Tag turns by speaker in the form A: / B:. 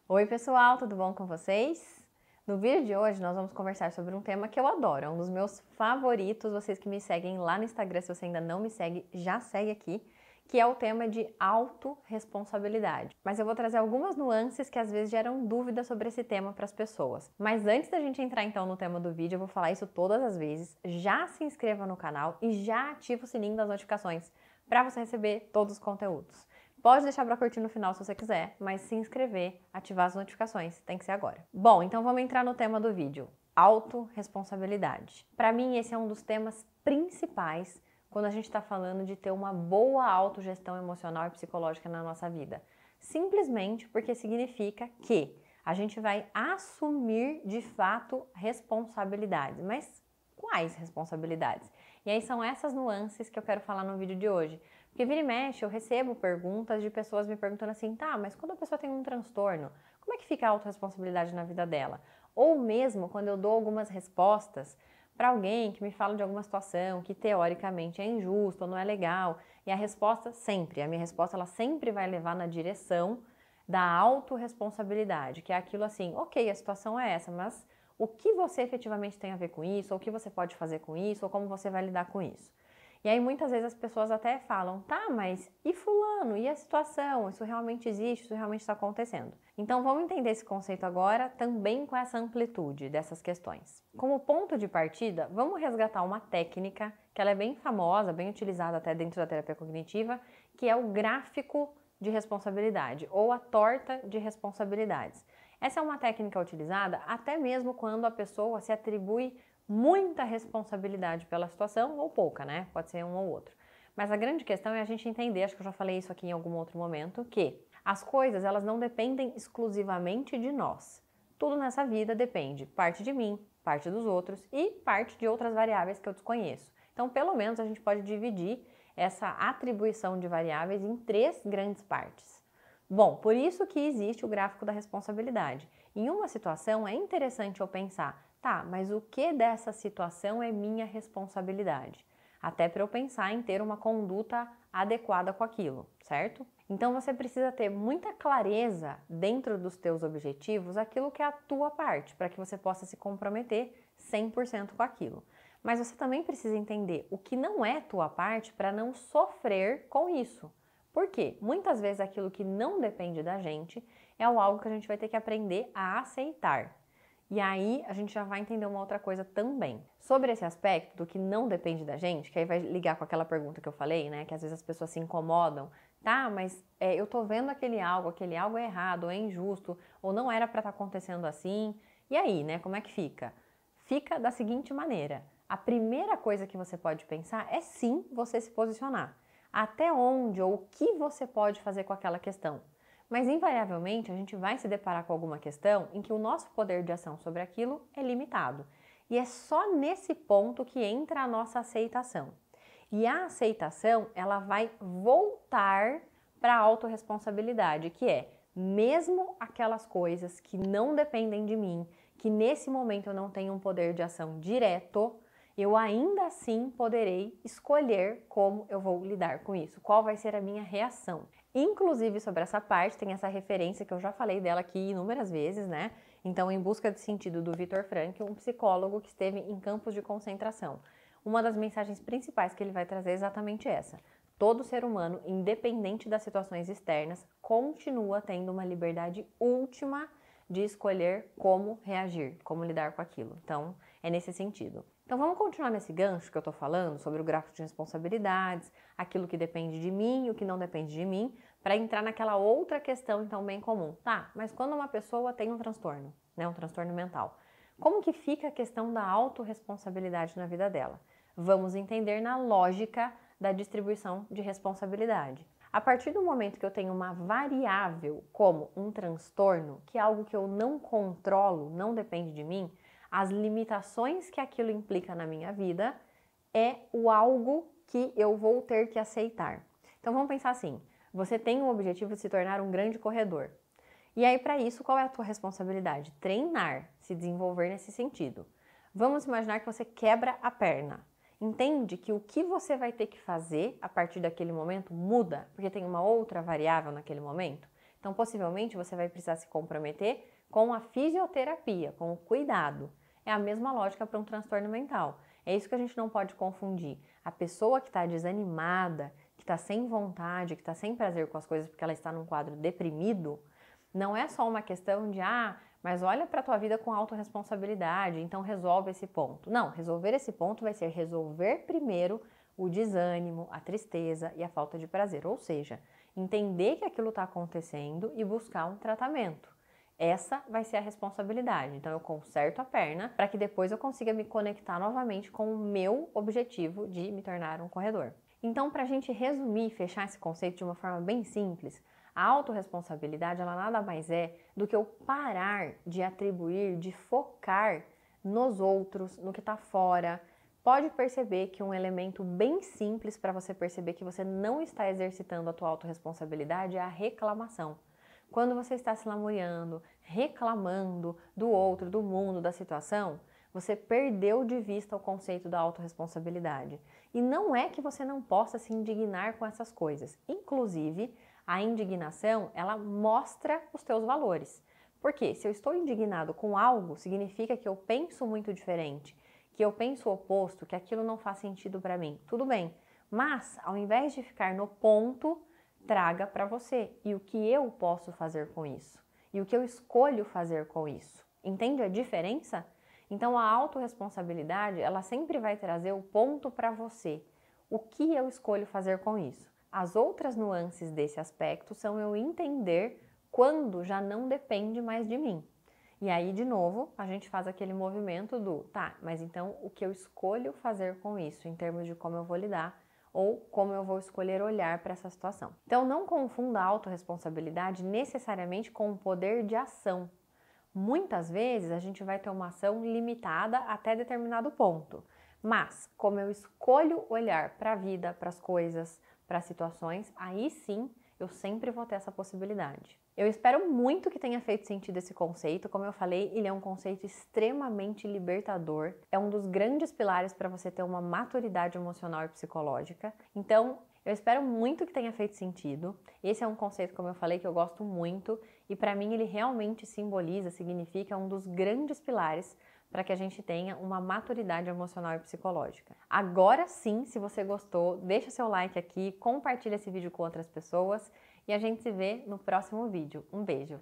A: Oi pessoal, tudo bom com vocês? No vídeo de hoje nós vamos conversar sobre um tema que eu adoro, é um dos meus favoritos. Vocês que me seguem lá no Instagram, se você ainda não me segue, já segue aqui, que é o tema de autorresponsabilidade. Mas eu vou trazer algumas nuances que às vezes geram dúvidas sobre esse tema para as pessoas. Mas antes da gente entrar então no tema do vídeo, eu vou falar isso todas as vezes. Já se inscreva no canal e já ativa o sininho das notificações para você receber todos os conteúdos. Pode deixar para curtir no final se você quiser, mas se inscrever, ativar as notificações, tem que ser agora. Bom, então vamos entrar no tema do vídeo, autorresponsabilidade. Para mim esse é um dos temas principais quando a gente está falando de ter uma boa autogestão emocional e psicológica na nossa vida. Simplesmente porque significa que a gente vai assumir de fato responsabilidades. Mas quais responsabilidades? E aí são essas nuances que eu quero falar no vídeo de hoje. Porque vira e mexe, eu recebo perguntas de pessoas me perguntando assim, tá, mas quando a pessoa tem um transtorno, como é que fica a autorresponsabilidade na vida dela? Ou mesmo quando eu dou algumas respostas para alguém que me fala de alguma situação que teoricamente é injusta ou não é legal, e a minha resposta ela sempre vai levar na direção da autorresponsabilidade, que é aquilo assim, ok, a situação é essa, mas o que você efetivamente tem a ver com isso, ou o que você pode fazer com isso, ou como você vai lidar com isso. E aí muitas vezes as pessoas até falam, tá, mas e fulano, e a situação? Isso realmente existe, isso realmente está acontecendo. Então vamos entender esse conceito agora também com essa amplitude dessas questões. Como ponto de partida, vamos resgatar uma técnica que ela é bem famosa, bem utilizada até dentro da terapia cognitiva, que é o gráfico de responsabilidade ou a torta de responsabilidades. Essa é uma técnica utilizada até mesmo quando a pessoa se atribui muita responsabilidade pela situação ou pouca, né? Pode ser um ou outro. Mas a grande questão é a gente entender, acho que eu já falei isso aqui em algum outro momento, que as coisas elas não dependem exclusivamente de nós. Tudo nessa vida depende parte de mim, parte dos outros e parte de outras variáveis que eu desconheço. Então, pelo menos a gente pode dividir essa atribuição de variáveis em 3 grandes partes. Bom, por isso que existe o gráfico da responsabilidade. Em uma situação é interessante eu pensar, tá, mas o que dessa situação é minha responsabilidade? Até para eu pensar em ter uma conduta adequada com aquilo, certo? Então você precisa ter muita clareza dentro dos teus objetivos aquilo que é a tua parte, para que você possa se comprometer 100% com aquilo. Mas você também precisa entender o que não é tua parte para não sofrer com isso. Por quê? Muitas vezes aquilo que não depende da gente é algo que a gente vai ter que aprender a aceitar. E aí a gente já vai entender uma outra coisa também. Sobre esse aspecto do que não depende da gente, que aí vai ligar com aquela pergunta que eu falei, né? Que às vezes as pessoas se incomodam. Tá, mas eu tô vendo aquele algo é errado, ou é injusto, ou não era para estar acontecendo assim. E aí, né? Como é que fica? Fica da seguinte maneira. A primeira coisa que você pode pensar é sim você se posicionar. Até onde ou o que você pode fazer com aquela questão. Mas invariavelmente a gente vai se deparar com alguma questão em que o nosso poder de ação sobre aquilo é limitado. E é só nesse ponto que entra a nossa aceitação. E a aceitação, ela vai voltar para a autorresponsabilidade, que é mesmo aquelas coisas que não dependem de mim, que nesse momento eu não tenho um poder de ação direto, eu ainda assim poderei escolher como eu vou lidar com isso, qual vai ser a minha reação. Inclusive sobre essa parte tem essa referência que eu já falei dela aqui inúmeras vezes, né? Então, Em Busca de Sentido, do Viktor Frankl, um psicólogo que esteve em campos de concentração. Uma das mensagens principais que ele vai trazer é exatamente essa. Todo ser humano, independente das situações externas, continua tendo uma liberdade última de escolher como reagir, como lidar com aquilo. Então, é nesse sentido. Então vamos continuar nesse gancho que eu tô falando sobre o gráfico de responsabilidades, aquilo que depende de mim e o que não depende de mim, para entrar naquela outra questão então bem comum. Tá, mas quando uma pessoa tem um transtorno, né, um transtorno mental, como que fica a questão da autorresponsabilidade na vida dela? Vamos entender na lógica da distribuição de responsabilidade. A partir do momento que eu tenho uma variável como um transtorno, que é algo que eu não controlo, não depende de mim, as limitações que aquilo implica na minha vida é o algo que eu vou ter que aceitar. Então vamos pensar assim, você tem o objetivo de se tornar um grande corredor. E aí para isso, qual é a tua responsabilidade? Treinar, se desenvolver nesse sentido. Vamos imaginar que você quebra a perna. Entende que o que você vai ter que fazer a partir daquele momento muda, porque tem uma outra variável naquele momento? Então, possivelmente, você vai precisar se comprometer com a fisioterapia, com o cuidado. É a mesma lógica para um transtorno mental. É isso que a gente não pode confundir. A pessoa que está desanimada, que está sem vontade, que está sem prazer com as coisas porque ela está num quadro deprimido, não é só uma questão de, mas olha para a tua vida com autorresponsabilidade, então resolve esse ponto. Não, resolver esse ponto vai ser resolver primeiro o desânimo, a tristeza e a falta de prazer. Ou seja, entender que aquilo está acontecendo e buscar um tratamento. Essa vai ser a responsabilidade. Então eu conserto a perna para que depois eu consiga me conectar novamente com o meu objetivo de me tornar um corredor. Então, para a gente resumir e fechar esse conceito de uma forma bem simples, a autorresponsabilidade ela nada mais é do que eu parar de atribuir, de focar nos outros, no que está fora. Pode perceber que um elemento bem simples para você perceber que você não está exercitando a tua autorresponsabilidade é a reclamação. Quando você está se lamuriando, reclamando do outro, do mundo, da situação, você perdeu de vista o conceito da autorresponsabilidade. E não é que você não possa se indignar com essas coisas. Inclusive, a indignação, ela mostra os teus valores. Porque se eu estou indignado com algo, significa que eu penso muito diferente, que eu penso o oposto, que aquilo não faz sentido para mim. Tudo bem, mas ao invés de ficar no ponto, traga para você. E o que eu posso fazer com isso? E o que eu escolho fazer com isso? Entende a diferença? Então a autorresponsabilidade, ela sempre vai trazer o ponto para você. O que eu escolho fazer com isso? As outras nuances desse aspecto são eu entender quando já não depende mais de mim. E aí, de novo, a gente faz aquele movimento do, mas então o que eu escolho fazer com isso, em termos de como eu vou lidar, ou como eu vou escolher olhar para essa situação. Então, não confunda a autorresponsabilidade necessariamente com o poder de ação. Muitas vezes a gente vai ter uma ação limitada até determinado ponto, mas como eu escolho olhar para a vida, para as coisas, para as situações, aí sim eu sempre vou ter essa possibilidade. Eu espero muito que tenha feito sentido esse conceito. Como eu falei, ele é um conceito extremamente libertador. É um dos grandes pilares para você ter uma maturidade emocional e psicológica. Então, eu espero muito que tenha feito sentido. Esse é um conceito, como eu falei, que eu gosto muito e para mim ele realmente simboliza, significa um dos grandes pilares para que a gente tenha uma maturidade emocional e psicológica. Agora sim, se você gostou, deixa seu like aqui, compartilha esse vídeo com outras pessoas e a gente se vê no próximo vídeo. Um beijo!